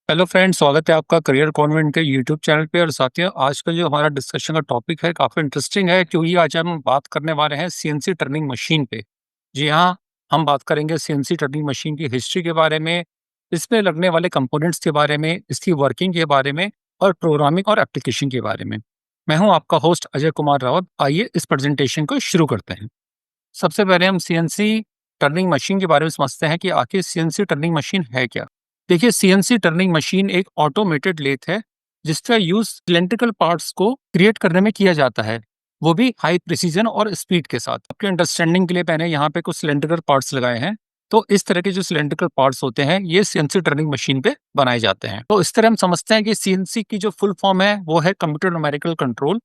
Hello friends, स्वागत है आपका करियर कॉन्वेंट के यूट्यूब चैनल पे। और साथियों, आज का जो हमारा डिस्कशन का टॉपिक है काफ़ी इंटरेस्टिंग है, क्योंकि आज हम बात करने वाले हैं सीएनसी टर्निंग मशीन पे। जी हाँ, हम बात करेंगे सीएनसी टर्निंग मशीन की हिस्ट्री के बारे में, इसमें लगने वाले कंपोनेंट्स के बारे में, इसकी वर्किंग के बारे में और प्रोग्रामिंग और एप्लीकेशन के बारे में। मैं हूँ आपका होस्ट अजय कुमार रावत। आइए इस प्रेजेंटेशन को शुरू करते हैं। सबसे पहले हम सीएनसी टर्निंग मशीन के बारे में समझते हैं कि आखिर सीएनसी टर्निंग मशीन है क्या। देखिए, सीएनसी टर्निंग मशीन एक ऑटोमेटेड लेथ है जिसका यूज सिलेंड्रिकल पार्ट्स को क्रिएट करने में किया जाता है, वो भी हाई प्रिसीजन और स्पीड के साथ। आपके अंडरस्टैंडिंग के लिए मैंने यहाँ पे कुछ सिलेंड्रिकल पार्ट्स लगाए हैं। तो इस तरह के जो सिलेंड्रिकल पार्ट्स होते हैं ये सीएनसी टर्निंग मशीन पे बनाए जाते हैं। तो इस तरह हम समझते हैं कि सीएनसी की जो फुल फॉर्म है वो है कंप्यूटर न्यूमेरिकल कंट्रोल।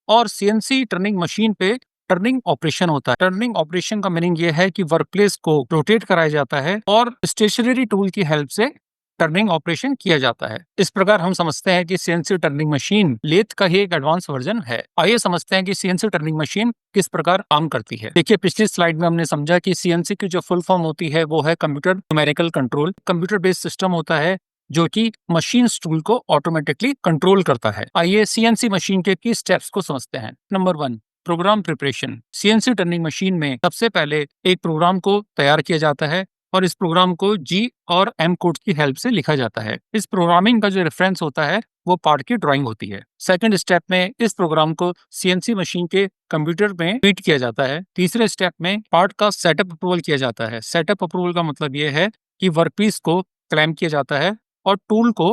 और सीएनसी टर्निंग मशीन पे टर्निंग ऑपरेशन होता है। टर्निंग ऑपरेशन का मीनिंग ये है कि वर्कप्लेस को रोटेट कराया जाता है और स्टेशनरी टूल की हेल्प से टर्निंग ऑपरेशन किया जाता है। इस प्रकार हम समझते हैं कि सीएनसी टर्निंग मशीन लेथ का ही एक एडवांस वर्जन है। आइए समझते हैं कि सीएनसी टर्निंग मशीन किस प्रकार काम करती है। देखिए, पिछली स्लाइड में हमने समझा कि सीएनसी की जो फुल फॉर्म होती है वो है computer numerical control. Computer based system होता है जो कि मशीन टूल को ऑटोमेटिकली कंट्रोल करता है। आइए सीएनसी मशीन के की स्टेप्स को समझते हैं। Number 1, program preparation. CNC turning machine में सबसे पहले एक प्रोग्राम को तैयार किया जाता है और इस प्रोग्राम को जी और एम कोड की हेल्प से लिखा जाता है। इस प्रोग्रामिंग का जो रेफरेंस होता है वो पार्ट की ड्राइंग होती है। सेकंड स्टेप में इस प्रोग्राम को सीएनसी मशीन के कंप्यूटर में फीड किया जाता है। तीसरे स्टेप में पार्ट का सेटअप अप्रूवल किया जाता है। सेटअप अप्रूवल का मतलब यह है कि वर्कपीस को क्लैंप किया जाता है और टूल को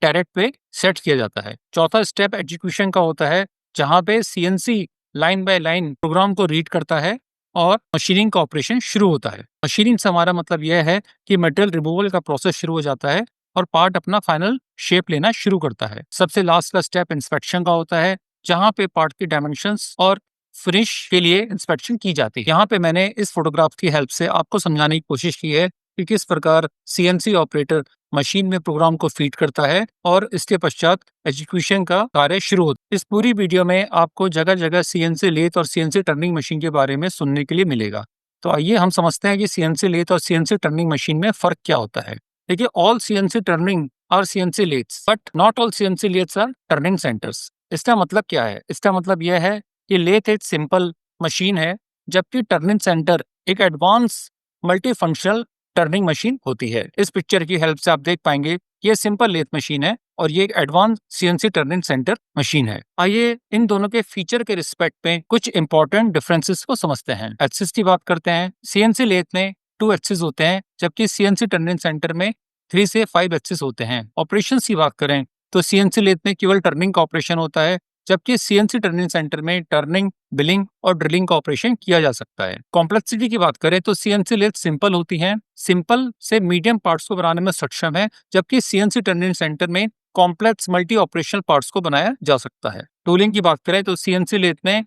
टैरेट पे सेट किया जाता है। चौथा स्टेप एग्जीक्यूशन का होता है, जहां पे CNC line by line program को रीड करता है और मशीनिंग का ऑपरेशन शुरू होता है। मशीनिंग से हमारा मतलब यह है कि मटेरियल रिमूवल का प्रोसेस शुरू हो जाता है और पार्ट अपना फाइनल शेप लेना शुरू करता है। सबसे लास्ट का स्टेप इंस्पेक्शन का होता है, जहां पे पार्ट की डायमेंशंस और फिनिश के लिए इंस्पेक्शन की जाती है। यहाँ पे मैंने इस फोटोग्राफ की हेल्प से आपको समझाने की कोशिश की है कि किस प्रकार सीएनसी ऑपरेटर मशीन में प्रोग्राम को फीड करता है और इसके पश्चात एग्जीक्यूशन का कार्य शुरू होता है। इस पूरी वीडियो में आपको जगह जगह सीएनसी लेथ और सीएनसी टर्निंग मशीन के बारे में सुनने के लिए मिलेगा। तो आइए हम समझते हैं कि सीएनसी लेथ और सीएनसी टर्निंग मशीन में फर्क क्या होता है। देखिए, all CNC turning are CNC lathes but not all CNC lathes are turning centres. इसका मतलब क्या है? इसका मतलब यह है कि लेथ एक सिंपल मशीन है, जबकि टर्निंग सेंटर एक advance multi functional turning machine होती है। इस पिक्चर की हेल्प से आप देख पाएंगे ये सिंपल लेथ मशीन है और ये एक advance CNC turning centre machine है। आइए इन दोनों के फीचर के रिस्पेक्ट में कुछ इंपॉर्टेंट डिफरेंसेस को समझते हैं। एक्सिस की बात करते हैं। सीएनसी लेथ में 2 एक्सिस होते हैं, जबकि सीएनसी टर्निंग सेंटर में 3 से 5 एक्सिस होते हैं। ऑपरेशन की बात करें तो सीएनसी लेथ में केवल टर्निंग का ऑपरेशन होता है, जबकि सीएनसी टर्निंग सेंटर में टर्निंग, बिलिंग और ड्रिलिंग का ऑपरेशन किया जा सकता है। कॉम्प्लेक्सिटी की बात करें तो सीएनसी लेथ सिंपल होती हैं, सिंपल से मीडियम पार्ट्स को बनाने में सक्षम है, जबकि सीएनसी टर्निंग सेंटर में कॉम्प्लेक्स मल्टी ऑपरेशनल पार्ट्स को बनाया जा सकता है। टूलिंग की बात करें तो सीएनसी लेथ में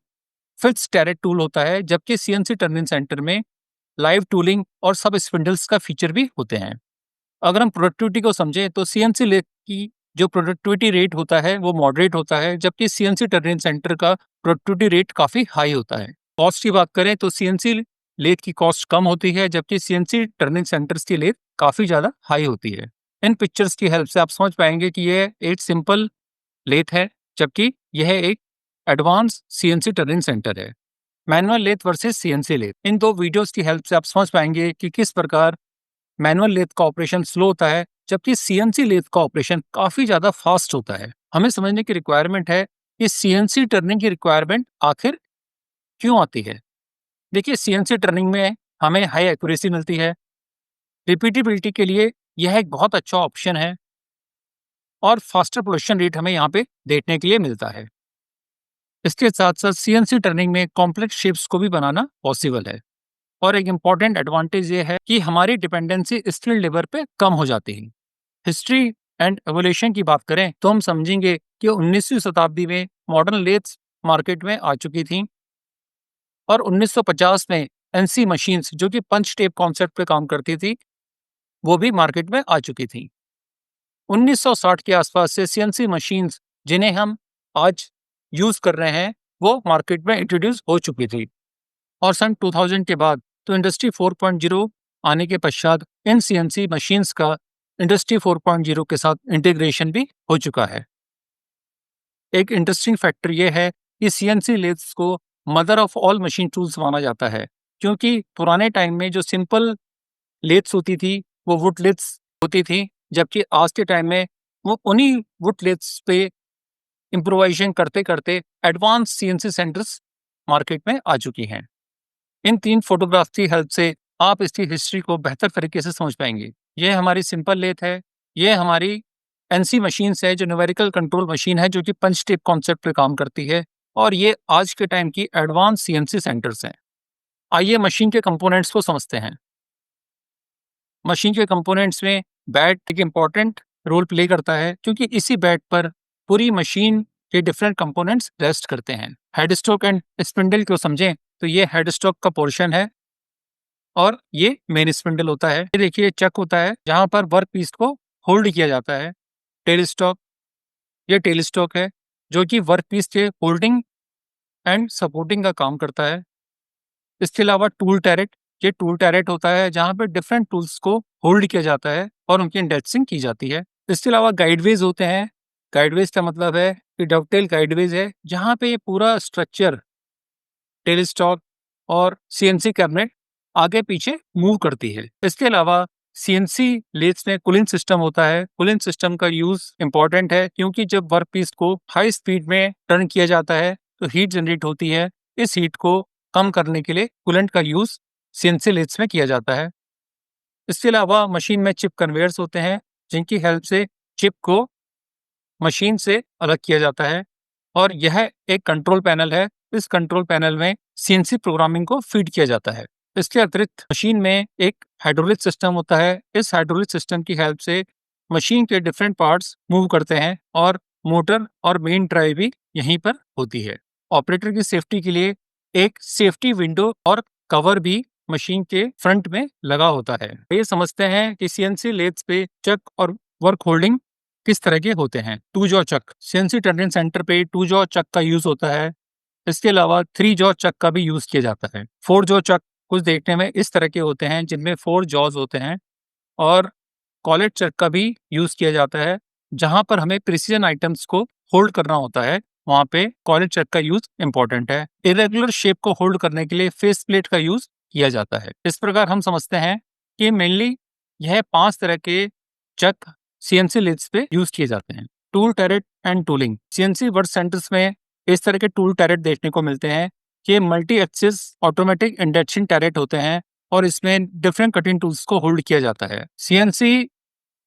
फिक्स्ड टैरेट टूल होता है, जबकि सीएनसी टर्निंग सेंटर में लाइव टूलिंग और सब स्पिंडल्स का फीचर भी होते हैं। अगर हम प्रोडक्टिविटी को समझें तो सीएनसी लेथ की जो प्रोडक्टिविटी रेट होता है वो मॉडरेट होता है, जबकि सीएनसी टर्निंग सेंटर का प्रोडक्टिविटी रेट काफी हाई होता है। कॉस्ट की बात करें तो सीएनसी लेथ की कॉस्ट कम होती है, जबकि सीएनसी टर्निंग सेंटर्स की लेथ काफी ज्यादा हाई होती है। इन पिक्चर्स की हेल्प से आप समझ पाएंगे कि यह एक सिंपल लेथ है, जबकि यह एक एडवांस सीएनसी टर्निंग सेंटर है। Manual lathe versus CNC lathe, इन दो वीडियोस की हेल्प से आप समझ पाएंगे कि किस प्रकार मैनुअल लेथ का ऑपरेशन स्लो होता है, जबकि सीएनसी लेथ का ऑपरेशन काफी ज्यादा फास्ट होता है। हमें समझने की रिक्वायरमेंट है कि सीएनसी टर्निंग की रिक्वायरमेंट आखिर क्यों आती है। देखिए, सीएनसी टर्निंग में हमें हाई एक्यूरेसी मिलती है, रिपीटेबिलिटी के लिए यह एक बहुत अच्छा ऑप्शन है और फास्टर प्रोडक्शन रेट हमें यहाँ पे देखने के लिए मिलता है। इसके साथ साथ सीएनसी टर्निंग में कॉम्प्लेक्स शेप्स को भी बनाना पॉसिबल है और एक इम्पॉर्टेंट एडवांटेज ये है कि हमारी डिपेंडेंसी स्किल्ड लेबर पे कम हो जाती है। हिस्ट्री एंड एवोल्यूशन की बात करें तो हम समझेंगे कि 19वीं शताब्दी में मॉडर्न लेथ्स मार्केट में आ चुकी थी और 1950 में एनसी मशीन्स जो कि पंच टेप कॉन्सेप्ट पे काम करती थी वो भी मार्केट में आ चुकी थी। 1960 के आसपास से सीएनसी मशीन्स जिन्हें हम आज यूज कर रहे हैं वो मार्केट में इंट्रोड्यूस हो चुकी थी और सन 2000 के बाद तो इंडस्ट्री 4.0 आने के पश्चात इन सीएनसी मशीन्स का इंडस्ट्री 4.0 के साथ इंटीग्रेशन भी हो चुका है। एक इंटरेस्टिंग फैक्टर ये है कि सीएनसी लेथ्स को mother of all machine tools माना जाता है, क्योंकि पुराने टाइम में जो सिंपल लेथ्स होती थी वो वुड लेथ्स होती थी, जबकि आज के टाइम में वो उन्हीं वुड लेथ्स पे इम्प्रोवाइजेशन करते करते एडवांस सीएनसी सेंटर्स मार्केट में आ चुकी हैं। इन 3 फोटोग्राफ्स की हेल्प से आप इसकी हिस्ट्री को बेहतर तरीके से समझ पाएंगे। ये हमारी सिंपल लेथ है, ये हमारी एनसी मशीन्स है जो न्यूमेरिकल कंट्रोल मशीन है, जो कि पंच टेप कॉन्सेप्ट पे काम करती है, और ये आज के टाइम की एडवांस सीएनसी सेंटर्स हैं। आइए मशीन के कंपोनेंट्स को समझते हैं। मशीन के कंपोनेंट्स में बैट एक इम्पॉर्टेंट रोल प्ले करता है, क्योंकि इसी बैट पर पूरी मशीन के डिफरेंट कंपोनेंट्स रेस्ट करते हैं। हेडस्टॉक एंड स्पिंडल को समझें तो ये हेडस्टॉक का पोर्शन है और ये मेन स्पिंडल होता है। ये देखिए चक होता है जहां पर वर्क पीस को होल्ड किया जाता है। टेल स्टॉक, ये टेल स्टॉक है जो कि वर्क पीस के होल्डिंग एंड सपोर्टिंग का काम करता है। इसके अलावा टूल टैरेट, ये टूल टैरेट होता है जहां पर डिफरेंट टूल्स को होल्ड किया जाता है और उनकी इंडेक्सिंग की जाती है। इसके अलावा गाइडवेज होते हैं। गाइडवेज का मतलब है कि डवटेल गाइडवेज है, जहां पे ये पूरा स्ट्रक्चर टेल स्टॉक और सीएनसी कैबिनेट आगे पीछे मूव करती है। इसके अलावा सीएनसी लेथ्स में कूलिंग सिस्टम होता है। कूलिंग सिस्टम का यूज इंपॉर्टेंट है, क्योंकि जब वर्क पीस को हाई स्पीड में टर्न किया जाता है तो हीट जनरेट होती है। इस हीट को कम करने के लिए कूलेंट का यूज सीएनसी लेथ्स में किया जाता है। इसके अलावा मशीन में चिप कन्वेयर्स होते हैं, जिनकी हेल्प से चिप को मशीन से अलग किया जाता है, और यह एक कंट्रोल पैनल है। इस कंट्रोल पैनल में सीएनसी प्रोग्रामिंग को फीड किया जाता है। इसके अतिरिक्त मशीन में एक हाइड्रोलिक सिस्टम होता है। इस हाइड्रोलिक सिस्टम की हेल्प से मशीन के डिफरेंट पार्ट्स मूव करते हैं, और मोटर और मेन ड्राइव भी यहीं पर होती है। ऑपरेटर की सेफ्टी के लिए एक सेफ्टी विंडो और कवर भी मशीन के फ्रंट में लगा होता है। ये समझते हैं कि सीएनसी लेथ्स पे चक और वर्क होल्डिंग किस तरह के होते हैं। 2 जॉ चक, सीएनसी टर्निंग सेंटर पे 2 जॉ चक का यूज होता है। इसके अलावा 3 जॉ चक का भी यूज किया जाता है। 4 जॉ चक कुछ देखने में इस तरह के होते हैं, जिनमें 4 जॉज होते हैं, और कॉलेट चक का भी यूज किया जाता है। जहां पर हमें प्रिसीजन आइटम्स को होल्ड करना होता है, वहां पे कॉलेट चक का यूज इंपॉर्टेंट है। इरेगुलर शेप को होल्ड करने के लिए फेस प्लेट का यूज किया जाता है। इस प्रकार हम समझते हैं कि मेनली यह 5 तरह के चक सीएनसी लेथ्स पे यूज किए जाते हैं। Tool tarot and tooling, CNC work centres में इस तरह के टूल टैरेट देखने को मिलते हैं। ये multi axis automatic induction turret होते हैं, और इसमें डिफरेंट कटिंग टूल्स को होल्ड किया जाता है। सीएनसी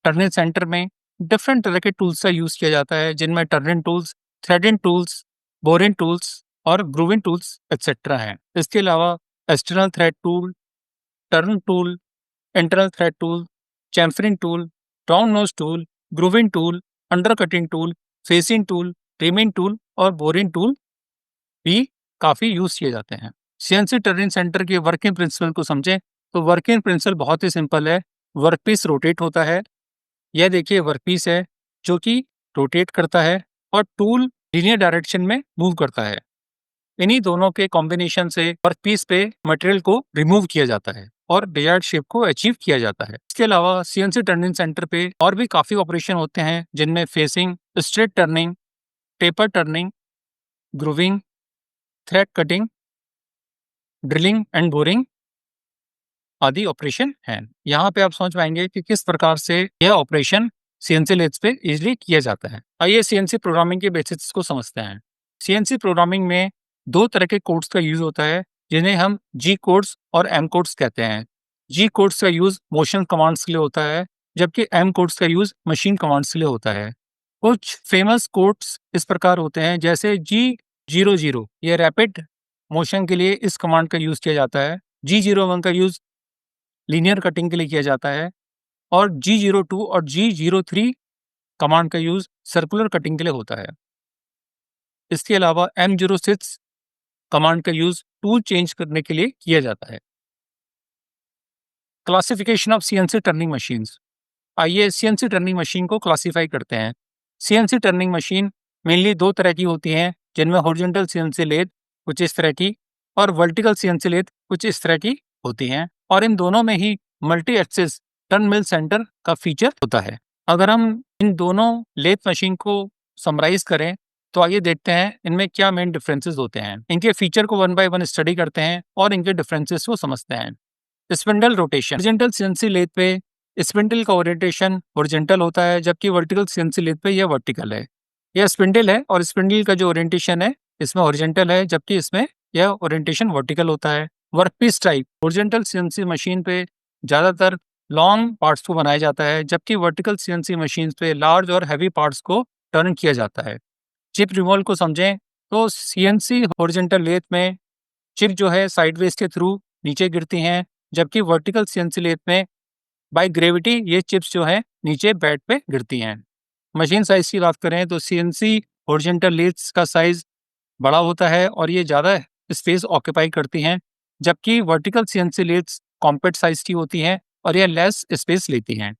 टर्निंग सेंटर में डिफरेंट तरह के टूल्स का यूज किया जाता है, जिनमें turning tools, threading tools, boring tools और ग्रूविंग टूल्स एक्सेट्रा हैं। इसके अलावा external thread tool, turn tool, internal thread tool, chamfering tool, round nose tool, grooving tool, under cutting tool, facing tool, trimming tool और boring tool भी काफी use किए जाते हैं। सीएनसी टर्निंग सेंटर के वर्किंग प्रिंसिपल को समझें तो वर्किंग प्रिंसिपल बहुत ही सिंपल है। वर्कपीस रोटेट होता है। यह देखिए वर्कपीस है जो कि रोटेट करता है, और टूल लीनियर डायरेक्शन में मूव करता है। इन्हीं दोनों के कॉम्बिनेशन से वर्कपीस पे मटेरियल को रिमूव किया जाता है और डिजायर्ड शेप को अचीव किया जाता है। इसके अलावा सीएनसी टर्निंग सेंटर पे और भी काफी ऑपरेशन होते हैं, जिनमें facing, straight turning, taper turning, grooving, thread cutting, drilling and boring आदि ऑपरेशन हैं। यहाँ पे आप समझ पाएंगे कि किस प्रकार से यह ऑपरेशन सीएनसी लेथ्स पे इजीली किया जाता है। आइए सीएनसी प्रोग्रामिंग के बेसिक्स को समझते हैं। सीएनसी प्रोग्रामिंग में 2 तरह के कोड्स का यूज होता है, जिन्हें हम जी कोड्स और एम कोड्स कहते हैं। जी कोड्स का यूज मोशन कमांड्स के लिए होता है, जबकि एम कोड्स का यूज मशीन कमांड्स के लिए होता है। कुछ फेमस कोड्स इस प्रकार होते हैं, जैसे G00, यह रैपिड मोशन के लिए इस कमांड का यूज किया जाता है। G01 का यूज लीनियर कटिंग के लिए किया जाता है, और G02 और G03 कमांड का यूज सर्कुलर कटिंग के लिए होता है। इसके अलावा M06 कमांड का यूज टूल चेंज करने के लिए किया जाता है। Classification of CNC turning machines. आइए सीएनसी टर्निंग मशीन को क्लासिफाई करते हैं। सीएनसी टर्निंग मशीन मेनली 2 तरह की होती हैं, जिनमें हॉरिजॉन्टल सीएनसी लेथ कुछ इस तरह की और वर्टिकल सीएनसी लेथ कुछ इस तरह की होती हैं, और इन दोनों में ही मल्टी एक्सिस टर्न मिल सेंटर का फीचर होता है। अगर हम इन दोनों लेथ मशीन को समराइज करें तो आइए देखते हैं इनमें क्या मेन डिफरेंसेस होते हैं। इनके फीचर को वन बाय वन स्टडी करते हैं और इनके डिफरेंसेस को समझते हैं। Spindle rotation, horizontal CNC lathe पे स्पिंडल का ओरिएंटेशन हॉरिजॉन्टल होता है, जबकि वर्टिकल सीएनसी लेथ पे यह वर्टिकल है। यह स्पिंडल है और स्पिंडल का जो ओरिएंटेशन है इसमें हॉरिजॉन्टल है, जबकि इसमें यह ओरिएंटेशन वर्टिकल होता है। Workpiece type, horizontal CNC machine पे ज़्यादातर लॉन्ग पार्ट्स को बनाया जाता है, जबकि वर्टिकल सीएनसी मशीन पे लार्ज और हैवी पार्ट्स को टर्न किया जाता है। चिप रिमूवल को समझें तो सीएनसी हॉरिजॉन्टल लेथ में चिप जो है साइडवेज के थ्रू नीचे गिरती हैं, जबकि वर्टिकल सीएनसी लेथ में बाय ग्रेविटी ये चिप्स जो है नीचे बेड पे गिरती हैं। मशीन साइज की बात करें तो सीएनसी हॉरिजॉन्टल लेथ्स का साइज बड़ा होता है और ये ज़्यादा स्पेस ऑक्यूपाई करती हैं, जबकि vertical CNC lathes compact size की होती हैं और यह लेस स्पेस लेती हैं।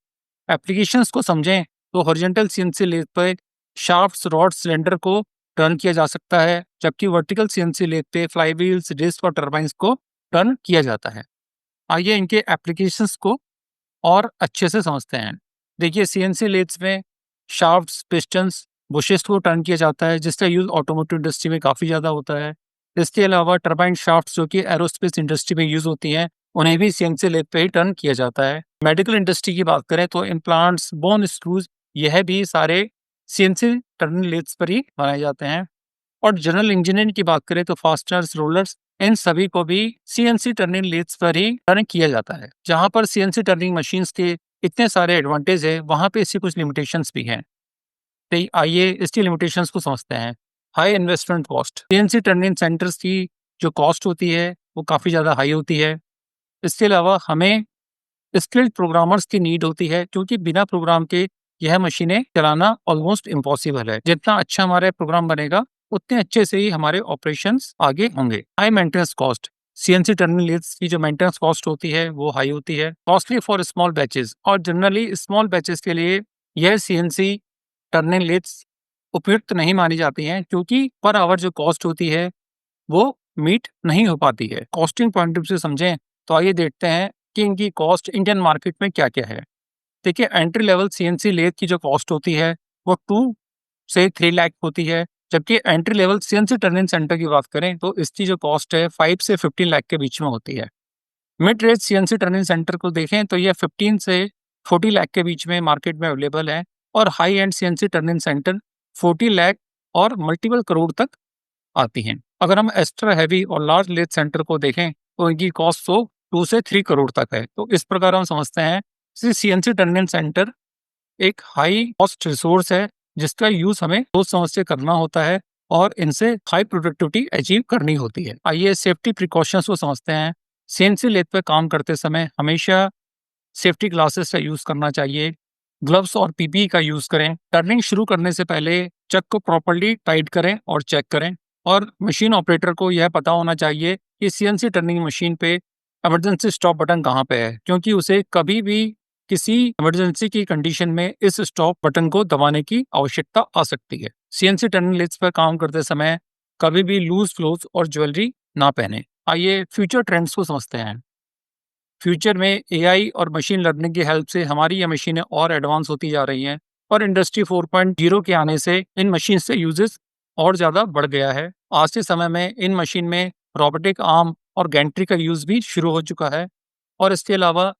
एप्लीकेशंस को समझें तो हॉरिजॉन्टल सीएनसी लेथ पर शाफ्ट्स, रॉड, सिलेंडर को टर्न किया जा सकता है, जबकि वर्टिकल सीएनसी लेथ पे फ्लाईव्हील्स, डिस्क और टर्बाइंस को टर्न किया जाता है। आइए इनके एप्लीकेशंस को और अच्छे से समझते हैं। देखिए, सीएनसी लेथ्स में शाफ्ट्स, पिस्टन्स, बुशेस को टर्न किया जाता है, जिसका यूज़ ऑटोमोटिव इंडस्ट्री में काफ़ी ज़्यादा होता है। इसके अलावा टरबाइन शाफ्ट्स जो कि एरोस्पेस इंडस्ट्री में यूज़ होती हैं, उन्हें भी सीएनसी लेथ पे ही टर्न किया जाता है। मेडिकल इंडस्ट्री की बात करें तो इम्प्लांट्स, बोन स्क्रूज, यह भी सारे सीएनसी टर्निंग लेथ्स पर ही बनाए जाते हैं। और जनरल इंजीनियरिंग की बात करें तो फास्टनर्स, रोलर्स, इन सभी को भी सीएनसी टर्निंग लेथ्स पर ही टर्न किया जाता है। जहां पर सीएनसी टर्निंग मशीन्स के इतने सारे एडवांटेज है, वहां पे इसकी कुछ लिमिटेशंस भी हैं। तो आइए इसकी लिमिटेशंस को समझते हैं। High investment cost, CNC turning centres की जो कॉस्ट होती है वो काफ़ी ज़्यादा हाई होती है। इसके अलावा हमें स्किल्ड प्रोग्रामर्स की नीड होती है, क्योंकि बिना प्रोग्राम के यह मशीनें चलाना ऑलमोस्ट इम्पॉसिबल है। जितना अच्छा हमारा प्रोग्राम बनेगा उतने अच्छे से ही हमारे ऑपरेशंस आगे होंगे। High maintenance cost, CNC turning lathes की जो मेंटेनेंस कॉस्ट होती है वो हाई होती है। कॉस्टली फॉर स्मॉल बैचेस, और जनरली स्मॉल बैचेस के लिए यह सीएनसी टर्निंग लेथ्स उपयुक्त नहीं मानी जाती हैं, क्योंकि पर आवर जो कॉस्ट होती है वो मीट नहीं हो पाती है। कॉस्टिंग पॉइंट ऑफ व्यू से समझें तो आइए देखते हैं कि इनकी कॉस्ट इंडियन मार्केट में क्या क्या है। देखिए, एंट्री लेवल सीएनसी लेथ की जो कॉस्ट होती है वो 2 से 3 लाख होती है, जबकि entry level CNC turning centre की बात करें तो इसकी जो कॉस्ट है 5 से 15 लाख के बीच में होती है। Mid range CNC turning centre को देखें तो यह 15 से 40 लाख के बीच में मार्केट में अवेलेबल है, और high and CNC turning centre 40 lakh और मल्टीपल करोड़ तक आती हैं। अगर हम एक्स्ट्रा हैवी और लार्ज लेथ सेंटर को देखें तो इनकी कॉस्ट तो 2 से 3 करोड़ तक है। तो इस प्रकार हम समझते हैं सीएनसी टर्निंग सेंटर एक हाई कॉस्ट रिसोर्स है, जिसका यूज हमें सोच समझ से करना होता है और इनसे हाई प्रोडक्टिविटी अचीव करनी होती है। आइए सेफ्टी प्रिकॉशंस को समझते हैं। सीएनसी लेथ पे काम करते समय हमेशा सेफ्टी ग्लासेस का यूज करना चाहिए। ग्लव्स और पीपीई का यूज करें। टर्निंग शुरू करने से पहले चक को प्रॉपर्ली टाइट करें और चेक करें। और मशीन ऑपरेटर को यह पता होना चाहिए कि सीएनसी टर्निंग मशीन पे इमरजेंसी स्टॉप बटन कहाँ पे है, क्योंकि उसे कभी भी किसी इमरजेंसी की कंडीशन में इस स्टॉप बटन को दबाने की आवश्यकता आ सकती है। सीएनसी टर्निंग लेथ्स पर काम करते समय कभी भी लूज क्लोथ और ज्वेलरी ना पहने। आइए फ्यूचर ट्रेंड्स को समझते हैं। फ्यूचर में एआई और मशीन लर्निंग की हेल्प से हमारी ये मशीनें और एडवांस होती जा रही हैं, और इंडस्ट्री 4.0 के आने से इन मशीन से यूजेस और ज़्यादा बढ़ गया है। आज के समय में इन मशीन में रोबोटिक आर्म और गैंट्री का यूज़ भी शुरू हो चुका है, और इसके अलावा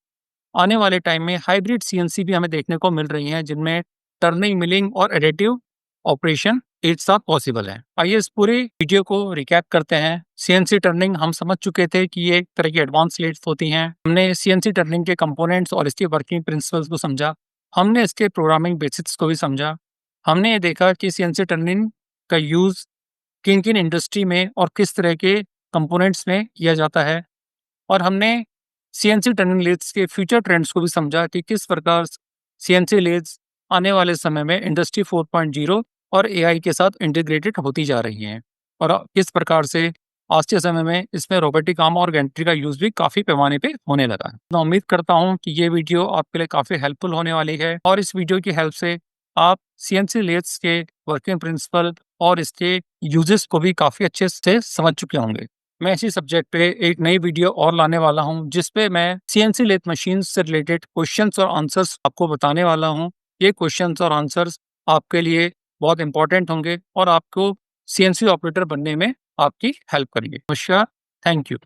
आने वाले टाइम में हाइब्रिड सीएनसी भी हमें देखने को मिल रही हैं, जिनमें टर्निंग, मिलिंग और एडिटिव ऑपरेशन एक साथ पॉसिबल है। आइए इस पूरे वीडियो को रिकैप करते हैं। सीएनसी टर्निंग हम समझ चुके थे कि ये एक तरह की एडवांस लेथ्स होती हैं। हमने सीएनसी टर्निंग के कंपोनेंट्स और इसकी वर्किंग प्रिंसिपल्स को समझा। हमने इसके प्रोग्रामिंग बेसिक्स को भी समझा। हमने ये देखा कि सीएनसी टर्निंग का यूज़ किन किन इंडस्ट्री में और किस तरह के कंपोनेंट्स में किया जाता है, और हमने सीएनसी टर्निंग लेथ्स के फ्यूचर ट्रेंड्स को भी समझा कि किस प्रकार सीएनसी लेथ्स आने वाले समय में इंडस्ट्री 4.0 और एआई के साथ इंटीग्रेटेड होती जा रही हैं, और किस प्रकार से आज के समय में इसमें रोबोटिक आर्म और गैंट्री का यूज़ भी काफ़ी पैमाने पे होने लगा है। मैं उम्मीद करता हूँ कि ये वीडियो आपके लिए काफ़ी हेल्पफुल होने वाली है, और इस वीडियो की हेल्प से आप सीएनसी लेथ्स के वर्किंग प्रिंसिपल और इसके यूजेस को भी काफ़ी अच्छे से समझ चुके होंगे। मैं इसी सब्जेक्ट पे एक नई वीडियो और लाने वाला हूँ, जिस पे मैं सीएनसी लेथ मशीन से रिलेटेड क्वेश्चंस और आंसर्स आपको बताने वाला हूँ। ये क्वेश्चंस और आंसर्स आपके लिए बहुत इंपॉर्टेंट होंगे और आपको सीएनसी ऑपरेटर बनने में आपकी हेल्प करेंगे। नमस्कार, थैंक यू।